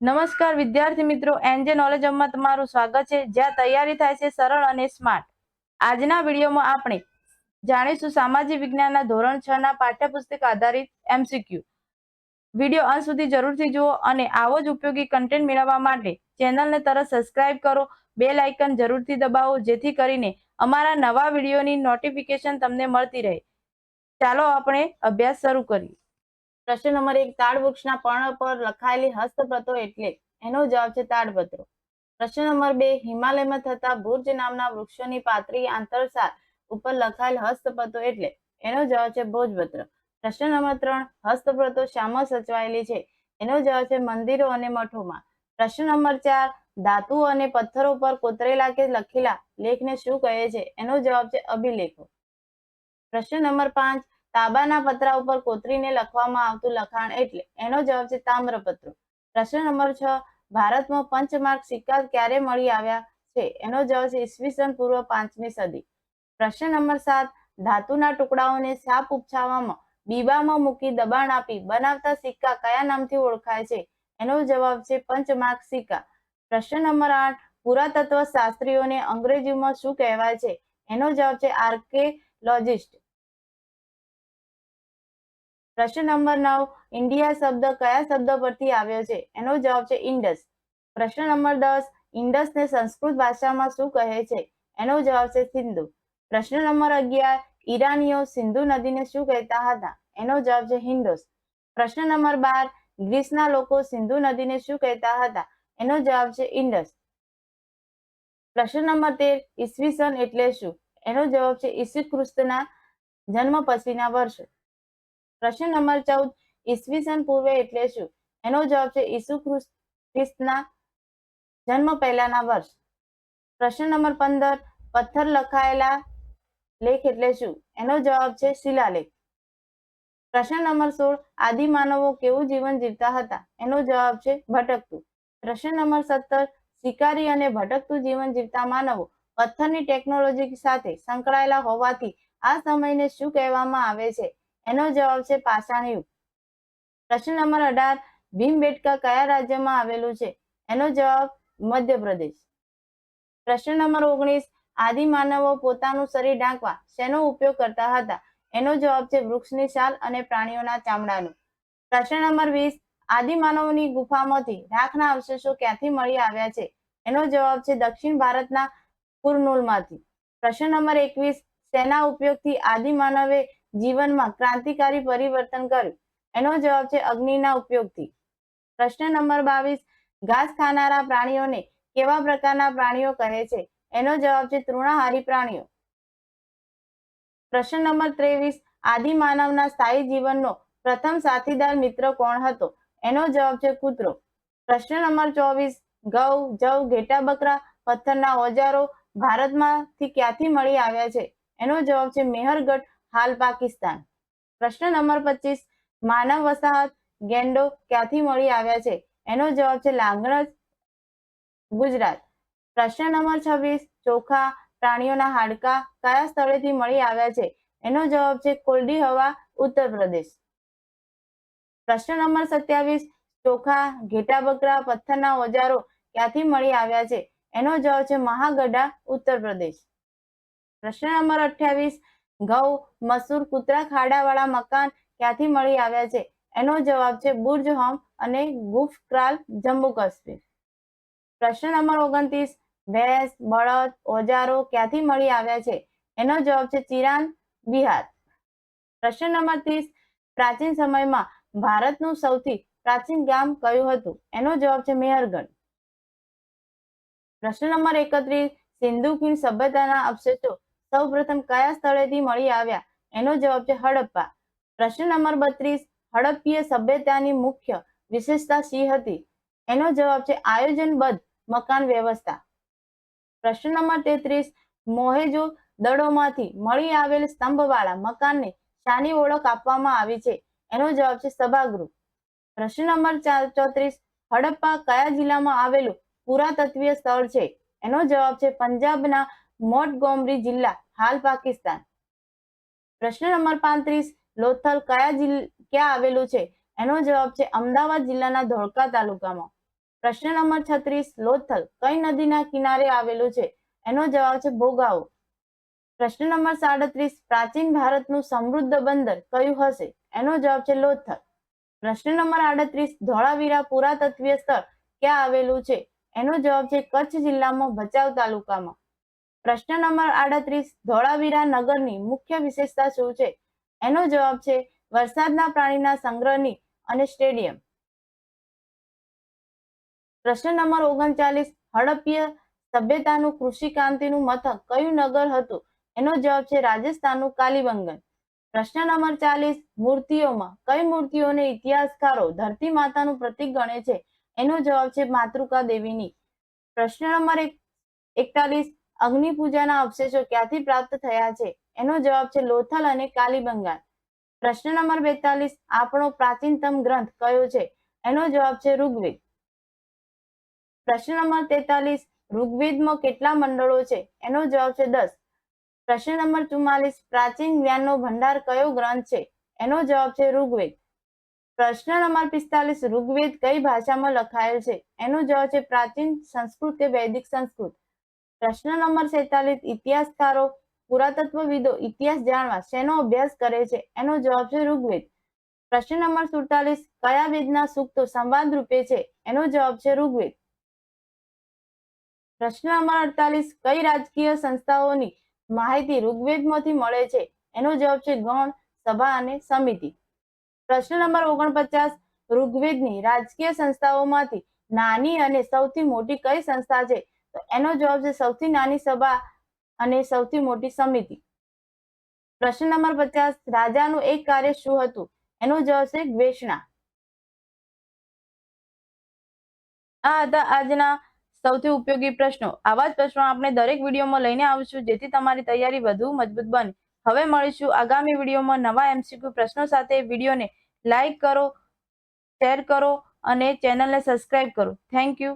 નમસ્કાર વિદ્યાર્થી મિત્રો, એનજે નોલેજ હબમાં તમારું સ્વાગત છે, જ્યાં તૈયારી થાય છે સરળ અને સ્માર્ટ. આજના વિડીયોમાં આપણે જાણીશું સામાજિક વિજ્ઞાનના ધોરણ 6 ના પાઠ્યપુસ્તક આધારિત MCQ. વિડીયો અંત સુધી જરૂરથી જુઓ અને આવો જ ઉપયોગી કન્ટેન્ટ મેળવવા માટે ચેનલને તરત સબસ્ક્રાઇબ કરો, બેલ આઇકન જરૂરથી દબાવો, જેથી કરીને અમારા નવા વિડીયોની નોટિફિકેશન તમને મળતી રહે. ચાલો આપણે અભ્યાસ શરૂ કરીએ. પ્રશ્ન નંબર 1, તાડ વૃક્ષના પર્ણ પર લખાયેલી હસ્તપ્રતો એટલે? એનો જવાબ છે તાડપત્રો. પ્રશ્ન નંબર 2, હિમાલયમાં થતા ભુર્જ નામના વૃક્ષોની પાતળી આંતરસાલ ઉપર લખાયેલ હસ્તપ્રતો એટલે? એનો જવાબ છે ભોજપત્ર. પ્રશ્ન નંબર 3, હસ્તપ્રતો શામાં સચવાયેલી છે? એનો જવાબ છે મંદિરો અને મઠોમાં. પ્રશ્ન નંબર 4, ધાતુઓ અને પથ્થરો પર કોતરેલા કે લખેલા લેખને શું કહે છે? એનો જવાબ છે અભિલેખો. પ્રશ્ન નંબર 5, તાંબાના પતરા ઉપર કોતરીને લખવામાં આવતું લખાણ એટલે? એનો જવાબ છે તામ્રપત્રો. પ્રશ્ન નંબર 6, ભારતમાં પંચમાર્ક સિક્કા ક્યારે મળી આવ્યા છે? એનો જવાબ છે ઈસવીસન પૂર્વ 5મી સદી. પ્રશ્ન નંબર 7, ધાતુના ટુકડાઓને સાપ ઉપછાવવામાં બીબામાં મૂકી દબાણ આપી બનાવતા સિક્કા કયા નામથી ઓળખાય છે? એનો જવાબ છે પંચમાર્ક સિક્કા. પ્રશ્ન નંબર 8, પુરાતત્વ શાસ્ત્રીઓને અંગ્રેજીમાં શું કહેવાય છે? એનો જવાબ છે આર્કેલોજિસ્ટ. પ્રશ્ન નંબર 9, ઇન્ડિયા શબ્દ કયા શબ્દ પરથી આવ્યો છે? એનો જવાબ છે ઇન્ડસ. પ્રશ્ન નંબર 10, ઇન્ડસને સંસ્કૃત ભાષામાં શું કહે છે? એનો જવાબ છે સિંધુ. પ્રશ્ન નંબર 11, ઈરાનીઓ સિંધુ નદીને શું કહેતા હતા? એનો જવાબ છે હિન્દોસ. પ્રશ્ન નંબર 12, ગ્રીસના લોકો સિંધુ નદીને શું કહેતા હતા? એનો જવાબ છે ઇન્ડસ. પ્રશ્ન નંબર 13, ઈસવીસન એટલે શું? એનો જવાબ છે ઈસુ ખ્રિસ્તના જન્મ પછીના વર્ષ. પ્રશ્ન નંબર 14, ઈસવીસન પૂર્વે એટલે શું? એનો જવાબ છે ઈસુ ખ્રિસ્તના જન્મ પહેલાના વર્ષ. પ્રશ્ન નંબર 15, પથ્થર લખાયેલા લેખ એટલે શું? એનો જવાબ છે શિલાલેખ. પ્રશ્ન નંબર 16, આદિમાનવો કેવું જીવન જીવતા હતા? એનો જવાબ છે ભટકતું. પ્રશ્ન નંબર 17, શિકારી અને ભટકતું જીવન જીવતા માનવો પથ્થરની ટેકનોલોજી સાથે સંકળાયેલા હોવાથી આ સમયને શું કહેવામાં આવે છે? એનો જવાબ છે પાષાણ યુગ. પ્રશ્ન નંબર 18, ભીમબેટકા કયા રાજ્યમાં આવેલું છે? એનો જવાબ મધ્યપ્રદેશ. પ્રશ્ન નંબર 19, આદિમાનવો પોતાનું શરીર ઢાંકવા શેનો ઉપયોગ કરતા હતા? એનો જવાબ છે વૃક્ષની છાલ અને પ્રાણીઓના ચામડાનો. પ્રશ્ન નંબર 20, આદિમાનવની ગુફામાંથી રાખના અવશેષો ક્યાંથી મળી આવ્યા છે? એનો જવાબ છે દક્ષિણ ભારતના કુર્નૂલમાંથી. પ્રશ્ન નંબર 21, શેના ઉપયોગથી આદિમાનવે જીવનમાં ક્રાંતિકારી પરિવર્તન કર્યું? એનો જવાબ છે અગ્નિના ઉપયોગથી. પ્રશ્ન નંબર 22, ઘાસ ખાનારા પ્રાણીઓને કેવા પ્રકારના પ્રાણીઓ કહે છે? એનો જવાબ છે તૃણાહારી પ્રાણીઓ. પ્રશ્ન નંબર 23, આદિમાનવના સ્થાયી જીવનનો પ્રથમ સાથીદાર મિત્ર કોણ હતો? એનો જવાબ છે કૂતરો. પ્રશ્ન નંબર 24, ઘઉં, જવ, ઘેટા બકરા, પથ્થરના ઓજારો ભારતમાંથી ક્યાંથી મળી આવ્યા છે? એનો જવાબ છે મેહરગઢ, હાલ પાકિસ્તાન. પ્રશ્ન નંબર 25, માનવ વસાહત ગેંડો ક્યાંથી મળી આવ્યા છે? એનો જવાબ છે લાંગણજ, ગુજરાત. પ્રશ્ન નંબર 26, ચોખા પ્રાણીઓના હાડકા કયા સ્થળેથી મળી આવ્યા છે? એનો જવાબ છે કોલ્ડી હવા, ઉત્તર પ્રદેશ. પ્રશ્ન નંબર 27, ચોખા, ઘેટા બકરા, પથ્થરના ઓજારો ક્યાંથી મળી આવ્યા છે? એનો જવાબ છે મહાગઢા, ઉત્તર પ્રદેશ. પ્રશ્ન નંબર 28, ઘઉં, મસૂર, કૂતરા ખાડાવાળા મકાન ક્યાંથી મળી આવ્યા છે? એનો જવાબ છે બુર્જ હોમ અને ગુફક્રાલ, જમ્મુ કાશ્મીર. પ્રશ્ન નંબર 29, ભેંસ, બળદ, ઓજારો ક્યાંથી મળી આવ્યા છે? એનો જવાબ છે ચિરાન, બિહાર. પ્રશ્ન નંબર 30, પ્રાચીન સમયમાં ભારતનું સૌથી પ્રાચીન ગામ કયું હતું? એનો જવાબ છે મેહરગઢ. પ્રશ્ન નંબર 31, સિંધુ ખીણ સભ્યતાના અવશેષો સૌપ્રથમ કયા સ્થળેથી મળી આવ્યા? એનો જવાબ છે હડપ્પા. પ્રશ્ન નંબર 32, હડપ્પીય સભ્યતાની મુખ્ય વિશેષતા શી હતી? એનો જવાબ છે આયોજનબદ્ધ મકાન વ્યવસ્થા. પ્રશ્ન નંબર 33, મોહેજો દડોમાંથી મળી આવેલ સ્તંભવાળા મકાનને શાની ઓળખ આપવામાં આવી છે? એનો જવાબ છે સભાગૃહ. પ્રશ્ન નંબર 34, હડપ્પા કયા જિલ્લામાં આવેલું પુરાતત્વીય સ્થળ છે? એનો જવાબ છે પંજાબના મોન્ટગોમરી જિલ્લા, હાલ પાકિસ્તાન. પ્રશ્ન નંબર 35, લોથલ ક્યાં આવેલું છે? એનો જવાબ છે અમદાવાદ જિલ્લાના ધોળકા તાલુકામાં. પ્રશ્ન નંબર 36 લોથલ કઈ નદીના કિનારે આવેલું છે? એનો જવાબ છે ભોગાવો. પ્રશ્ન નંબર 37 પ્રાચીન ભારતનું સમૃદ્ધ બંદર કયું હશે? એનો જવાબ છે લોથલ. પ્રશ્ન નંબર 38 ધોળાવીરા પુરાતત્વીય સ્થળ ક્યાં આવેલું છે? એનો જવાબ છે કચ્છ જિલ્લામાં ભચાઉ તાલુકામાં. પ્રશ્ન નંબર 38 ધોળાવીરા નગરની મુખ્ય વિશેષતા શું છે? એનો જવાબ છે વરસાદના પાણીના સંગ્રહની અને સ્ટેડિયમ. પ્રશ્ન નંબર 39 હડપ્પીય સભ્યતાનું કૃષિ ક્રાંતિનું મથક કયું નગર હતું? એનો જવાબ છે રાજસ્થાનનું કાલીબંગન. પ્રશ્ન નંબર 40 મૂર્તિઓમાં કઈ મૂર્તિઓને ઇતિહાસકારો ધરતી માતાનું પ્રતીક ગણે છે? એનો જવાબ છે માતૃકા દેવીની. પ્રશ્ન નંબર 41 અગ્નિ પૂજાના અવશેષો ક્યાંથી પ્રાપ્ત થયા છે? એનો જવાબ છે લોથલ અને કાલીબંગાન. પ્રશ્ન નંબર 42 આપણો પ્રાચીનતમ ગ્રંથ કયો છે? એનો જવાબ છે ઋગ્વેદ. પ્રશ્ન નંબર 43 ઋગ્વેદમાં કેટલા મંડળો છે? એનો જવાબ છે 10. પ્રશ્ન નંબર 44 પ્રાચીન જ્ઞાનનો ભંડાર કયો ગ્રંથ છે? એનો જવાબ છે ઋગ્વેદ. પ્રશ્ન નંબર 45 ઋગ્વેદ કઈ ભાષામાં લખાયેલ છે? એનો જવાબ છે પ્રાચીન સંસ્કૃત કે વૈદિક સંસ્કૃત. પ્રશ્ન નંબર 46 ઇતિહાસકારો પુરાતત્વવિદો ઇતિહાસ જાણવા શેનો અભ્યાસ કરે છે? એનો જવાબ છે ઋગ્વેદ. પ્રશ્ન નંબર 47 કયા વેદના સૂક્તો સંવાદ રૂપે છે? એનો જવાબ છે ઋગ્વેદ. પ્રશ્ન નંબર 48 કઈ રાજકીય સંસ્થાઓની માહિતી ઋગ્વેદમાંથી મળે છે? એનો જવાબ છે ગણ, સભા અને સમિતિ. પ્રશ્ન નંબર 49 ઋગ્વેદની રાજકીય સંસ્થાઓમાંથી નાની અને સૌથી મોટી કઈ સંસ્થા છે? તો એનો જવાબ છે સૌથી નાની સભા અને સૌથી મોટી સમિતિ. પ્રશ્ન નંબર 50 રાજાનું એક કાર્ય શું હતું? એનો જવાબ છે ઘોષણા. આ હતા આજના સૌથી ઉપયોગી પ્રશ્નો. આવા જ પ્રશ્નો આપણે દરેક વિડીયોમાં લઈને આવીશું જેથી તમારી તૈયારી વધુ મજબૂત બને. હવે મળીશું આગામી વિડીયોમાં નવા MCQ પ્રશ્નો સાથે. વિડીયોને લાઈક કરો, શેર કરો અને ચેનલને સબસ્ક્રાઇબ કરો. Thank you.